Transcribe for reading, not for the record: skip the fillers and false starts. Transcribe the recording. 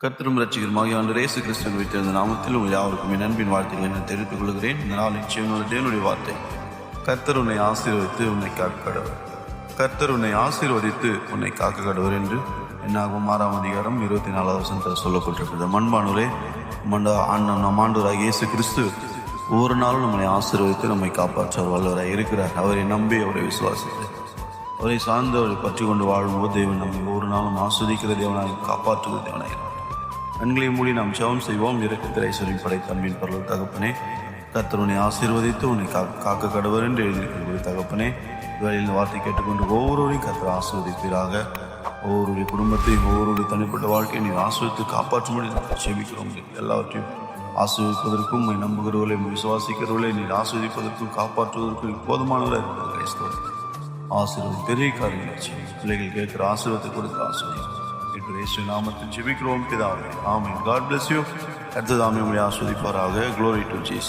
கர்த்தரும் இரட்சகருமாகிய ஆண்டவர் இயேசு கிறிஸ்துவின் வைத்திருந்த நாமத்தில் உங்கள் யாவருக்கும் என் அன்பின் வாழ்த்துக்களை நான் தெரிவித்துக் கொள்கிறேன். இந்த நாள் நிச்சயமுள்ள தேவனுடைய வார்த்தை. கர்த்தர் உன்னை ஆசீர்வதித்து உன்னை காக்க கடவர். கர்த்தர் உன்னை ஆசீர்வதித்து உன்னை காக்க கடவர் என்று என்னாகும் 6ஆம் அதிகாரம் 24வது வசனத்தில் சொல்லப்பட்டிருக்கிறது. மண்பானூரே, நம் ஆண்டவராகிய இயேசு கிறிஸ்து ஒவ்வொரு நாளும் நம்மை ஆசீர்வதித்து நம்மை காப்பாற்ற வல்லவராய் இருக்கிறார். அவரை நம்பி அவரை விசுவாசித்து அவரை சார்ந்து அவரை பற்றி கொண்டு வாழும்போது தேவன் நம்மை ஒவ்வொரு நாளும் ஆஸ்வதிக்கிற தேவனாய் காப்பாற்றுகிற தேவனாய். கண்களை மூடி நாம் ஜெபம் செய்வோம். இரக்கத்திரை சொல்லி படைத்த அன்பின் பரலோக தகப்பனே, கர்த்தர் உன்னை ஆசீர்வதித்து உன்னை காக்க கடவர் என்று எழுதியிருக்கிற தகப்பனே, வேலையில் வார்த்தை கேட்டுக்கொண்டு ஒவ்வொருவரையும் கர்த்தர் ஆசீர்வதிப்பீராக. ஒவ்வொருடைய குடும்பத்தையும் ஒவ்வொருடைய தனிப்பட்ட வாழ்க்கையை நீர் ஆசீர்வதித்து காப்பாற்றும்படி செபிக்கிறோம். எல்லாவற்றையும் ஆசீர்வதிப்பதற்கும் நம்புகிறவர்களை விசுவாசிக்கிறவர்களை நீர் ஆசீர்வதிப்பதற்கும் காப்பாற்றுவதற்கும் போதுமானவராக இருக்கிறது. கிறிஸ்தவர் ஆசீர்வாதம் பெரிய காரியங்கள் செய்யும். பிள்ளைகள் கேட்கிற ஆசீர்வாதத்தை கொடுத்து ஆசீர்வதிக்கும். இயேசு நாமத்தில் ஜெபிக்கிறோம் பிதாவே. ஆமென். God bless you. அடுத்ததாமே உங்களை ஆசீர்வதிப்பாராக. Glory to Jesus.